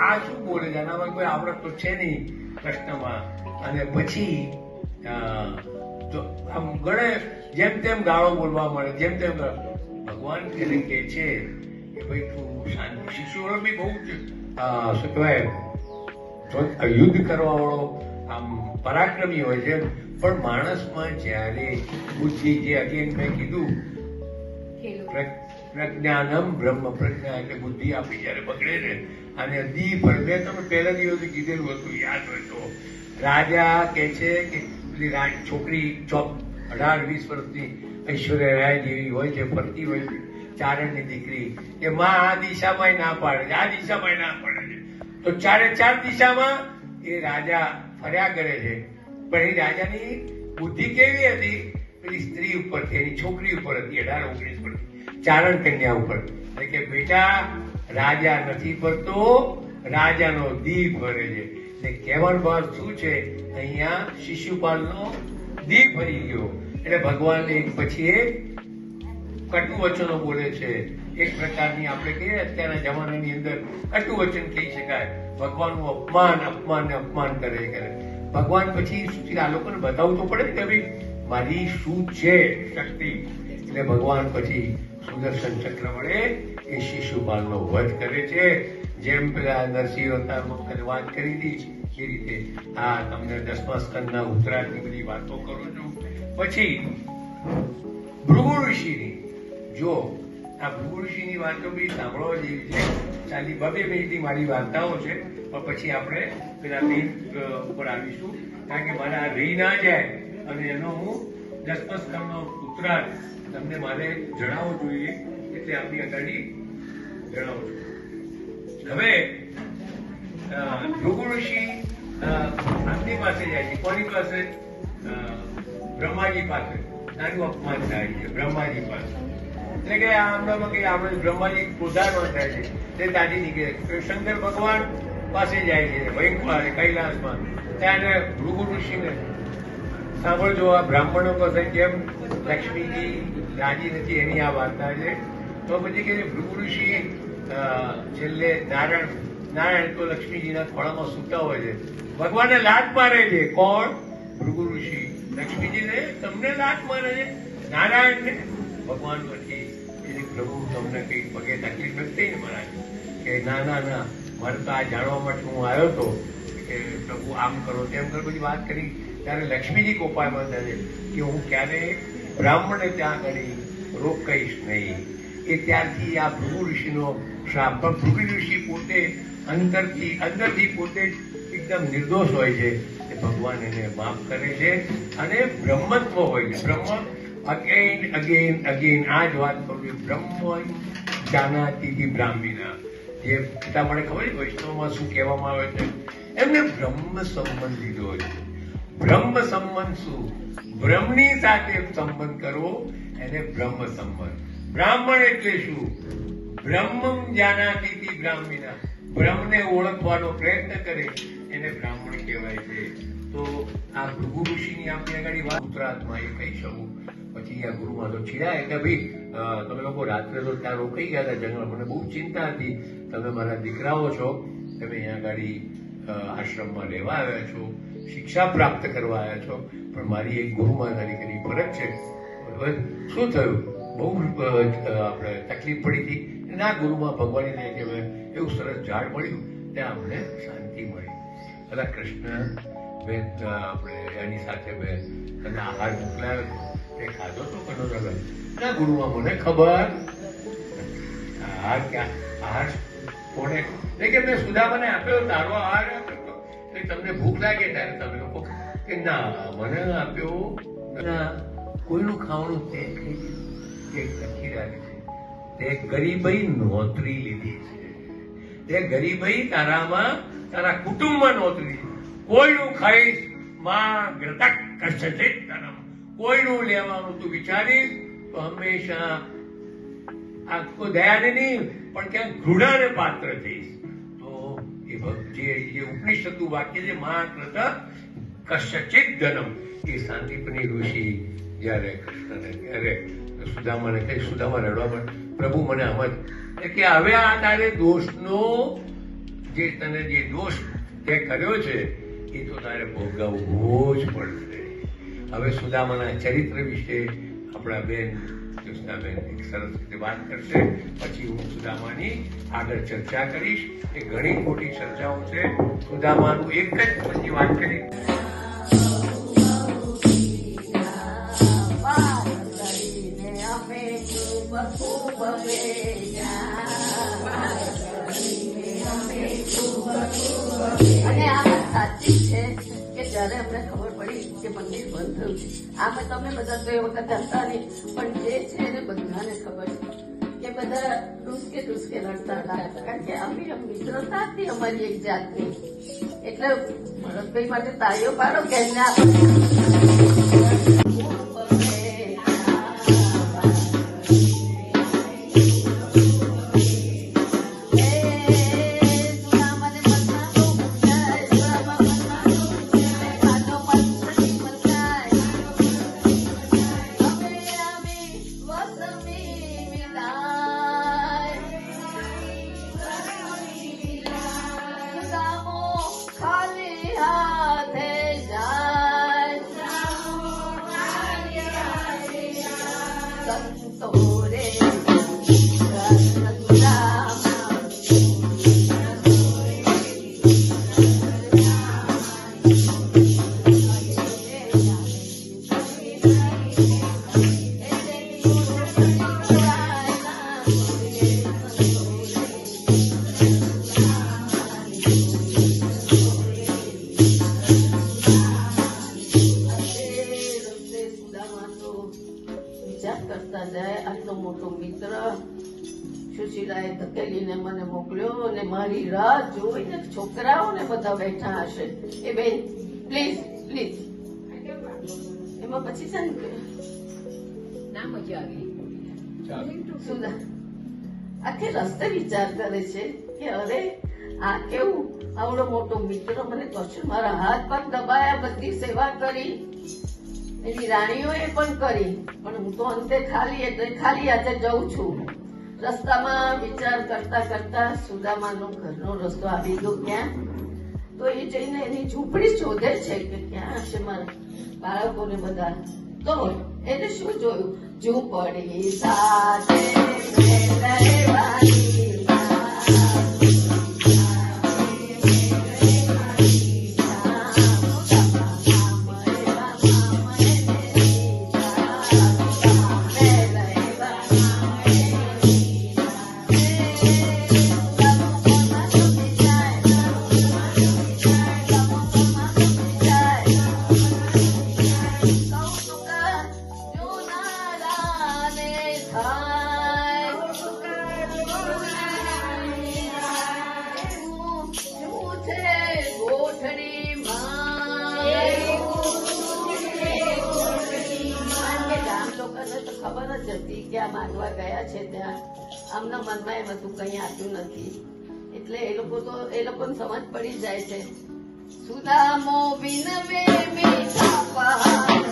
આ શું બોલે છે, આનામાં કોઈ આવડત તો છે નહીં પ્રશ્નમાં. અને પછી આમ ગણે જેમ તેમ ગાળો બોલવા મળે, જેમ તેમ ભગવાન એને કહે છે કે ભાઈ તું શાંતિ. શિષ્યો બી બહુ શું કહેવાય યુદ્ધ કરવા વાળો આમ પરાક્રમી હોય છે, પણ માણસમાં જ્યારે બુદ્ધિ, જે અગેન મેં કીધું પ્રજ્ઞાનમ બ્રહ્મ પ્રજ્ઞા, એટલે બુદ્ધિ આપણી જયારે બગડે ને, અને દીપ, મેં તમે પહેલા દિવસે કીધેલું હતું યાદ હોય તો, રાજા કે છે કે પેલી છોકરી 18-20 વર્ષની ઐશ્વર્યા રાય જેવી હોય છે, ફરતી હોય છે, ચારણની દીકરી, કે માં આ દિશામાં ના પાડે છે, આ દિશામાં ના પાડે છે, તો 4 દિશામાં એ રાજા ફર્યા કરે છે. પણ એ રાજાની બુદ્ધિ કેવી હતી, પેલી સ્ત્રી ઉપરથી, એની છોકરી ઉપર હતી, 18-19 વર્ષ, ચારણ કન્યા ઉપર. એટલે કે બેટા, રાજા નથી ફરતો, રાજાનો દીપ ફરે છે. એટલે કહેવાનો ભાવ શું છે, અહીંયા શિશુપાલનો દીપ ફરી ગયો. એટલે ભગવાન એક પછી એક કટુ વચનો બોલે છે. એક પ્રકારની આપણે કહીએ અત્યારના જમાનાની અંદર કટુ વચન કહી શકાય. ભગવાનનું અપમાન કરે. ભગવાન પછી આ લોકોને બતાવવું તો પડે કે ભાઈ મારી શું છે શક્તિ. એટલે ભગવાન પછી સુદર્શન ચક્ર વડે એ શિશુપાલનો વધ કરે છે. જેમ પેલા નરસિંહ અવતારમાં વાત કરી હતી એ રીતે આ તમને 10મા સ્કંદના ઉત્તરાયણની બધી વાતો કરું છું. પછી ભૃગુ ઋષિની, જો આ ભૃગુ ઋષિની વાતો બી સાંભળવા જેવી છે. 2 મિનિટની મારી વાર્તાઓ છે, પણ પછી આપણે પેલા મેઇન ઉપર આવીશું, કારણ કે મારે આ રહી ના જાય અને એનો હું 10મા સ્કંદનો ઉત્તરાયણ તમને મારે જણાવવો જોઈએ, એટલે આપણી આગળ જણાવું છું. હવે ભૃગુ ઋષિ આમની પાસે જાય છે. કોની પાસે? બ્રહ્માજી પાસે. નાનું અપમાન થાય છે બ્રહ્માજી પાસે. એટલે કે આમનામાં કઈ આપણે બ્રહ્માજી ક્રોધાન્વિત થાય છે, તે તાજી નીકળે. શંકર ભગવાન પાસે જાય છે વૈકુંઠ કૈલાસમાં. ત્યાં ભૃગુ ઋષિને સાંભળજો, આ બ્રાહ્મણો પાસે કેમ લક્ષ્મીજી રાજી નથી એની આ વાર્તા છે. તો પછી કે ભૃગુ ઋષિ છેલ્લે નારાયણ તો લક્ષ્મીજીના ખોળામાં સૂતા હોય છે, ભગવાનને લાત મારે છે. કોણ? ભૃગુ ઋષિ. લક્ષ્મીજીને તમને લાત મારે છે, નારાયણને. ભગવાન પછી પ્રભુ તમને કઈ પગે તકલીફ નથી ને મહારાજ? કે ના, મારે તો આ જાણવા માટે હું આવ્યો હતો કે પ્રભુ આમ કરો તેમ કરો, બધી વાત કરી. ત્યારે લક્ષ્મીજી કોપાયમાં થાય કે હું ક્યારે બ્રાહ્મણને ત્યાં આગળ રોકાઈશ નહીં. એ ત્યારથી આ ભૃગુ ઋષિનો શ્રાપ. પણ ભૃગુ ઋષિ પોતે અંદરથી પોતે એકદમ નિર્દોષ હોય છે. ભગવાન એને માફ કરે છે અને બ્રહ્મત્વ હોય છે. બ્રહ્મ અગેન આ જ વાત કરું છું. બ્રહ્મ જાનાતિ બ્રાહ્મીના, જે પિતા મને ખબર છે વૈષ્ણવમાં શું કહેવામાં આવે છે, એમને બ્રહ્મ સંબંધ લીધો છે. બ્રહ્મ સંબંધ શું? બ્રહ્મની સાથે સંબંધ કરવો, એને બ્રહ્મ સંબંધ. બ્રાહ્મણ એટલે શું? બ્રહ્મ જાનાતિ બ્રાહ્મીના, બ્રહ્મને ઓળખવાનો પ્રયત્ન કરે એને બ્રાહ્મણ કહેવાય છે. તો આ ભૃગુ ઋષિની આપણી આગળ વાત ઉત્તરાર્ધમાં એ કહી શકું. પછી આ ગુરુમાં તો ચીડાય કે ભાઈ તમે લોકો રાત્રે તો ત્યાં રોકાઈ ગયા હતા જંગલ, મને બહુ ચિંતા હતી, તમે મારા દીકરાઓ છો, તમે અહીંયા આગળ આશ્રમમાં રહેવા આવ્યા છો, શિક્ષા પ્રાપ્ત કરવા આવ્યા છો, પણ મારી એક ગુરુમાં તરીકેની ફરજ છે. શું થયું? બહુ આપણે તકલીફ પડી હતી. ના, ગુરુમાં ભગવાનની દયા કે એવું સરસ ઝાડ મળ્યું, ત્યાં અમને શાંતિ મળી. અલા કૃષ્ણ, મેં આપણે એની સાથે મેં તને આહાર મોકલાયો, તે ખાધો તો કનો લગન? ના ગુરુમાં, મને ખબર. આહાર કોને? કે મેં સુદામાને આપ્યો, તારો આહાર આપ્યો. તમને ભૂખ લાગે ત્યારે તમે લોકો કે ના મને આપ્યો. ના, કોઈનું ખાવાનું તે લખી રાખે છે. તે ગરીબાઈ નોતરી લીધી છે. તે ગરીબાઈ તારામાં, તારા કુટુંબમાં નોતરી. કોઈનું ખાઈશ માં ગ્રતક કરશે, કોઈનું લેવાનું તું વિચારીશ તો હંમેશા આખો દયાને નહીં પણ ક્યાંક ઘૃણાને પાત્ર થઈશ. તો એ જે ઉપનિષદનું વાક્ય છે મા ગ્રતક કશ્યચિત ધનમ, એ સાંદીપની ઋષિ જયારે કૃષ્ણને ત્યારે સુદામાને કહી, સુદામા રડવા માંડે, પ્રભુ મને આમ જ કે હવે આ તારે દોષનો જે તને જે દોષ તે કર્યો છે એ તો તારે ભોગવવો જ પડશે. હવે સુદામાના ચરિત્ર વિશે આપણા બેન જ્યોત્સનાબેન એક સરસ રીતે વાત કરશે. પછી હું સુદામાની આગળ ચર્ચા કરીશ. એ ઘણી ખોટી ચર્ચાઓ છે. સુદામાનું એક જ પછી વાત કરી. અને આ વાત સાચી છે કે જયારે અમને ખબર પડી કે મંદિર બંધ થયું છે, આપણે તમે બધા તો એ વખતે હતા નહીં, પણ જે છે એને બધાને ખબર છે કે બધા ટૂસકે લડતા હતા, કારણ કે અમે મિત્રતા હતી અમારી એક જાતની. એટલે ભરતભાઈ માટે તાળીઓ પાડો કે એમને કરતા જાય. આટલો મોટો મિત્ર સુશીલાએ ધકેલીને મને મોકલ્યો અને મારી રાહ જોઈને છોકરાઓને બધા બેઠા હશે. એ બેન પ્લીઝ એમાં પછી છે ને ના મજા આવી. સુધા આખે રસ્તે વિચાર કરે છે કે અરે આ કેવું આવડો મોટો મિત્ર મને કશું મારા હાથ પગ દબાયા, બધી સેવા કરી, એની રાણીઓએ પણ કરી, પણ હું તો અંતે ખાલી આજે જઉં છું. રસ્તામાં વિચાર કરતા કરતા સુદામાનો ઘરનો રસ્તો આવી ગયો. ક્યાં તો એ જઈને એની ઝૂંપડી શોધે છે કે ક્યાં હશે મારા બાળકોને બધા. તો એને શું જોયું? ઝૂંપડી સાથે ખબર જ હતી કે આ માંગવા ગયા છે ત્યાં આમના મનમાં એમ હતું કઈ આપ્યું નથી. એટલે એ લોકોને સમજ પડી જાય છે. સુદામો વિનવે મીઠા પહાડ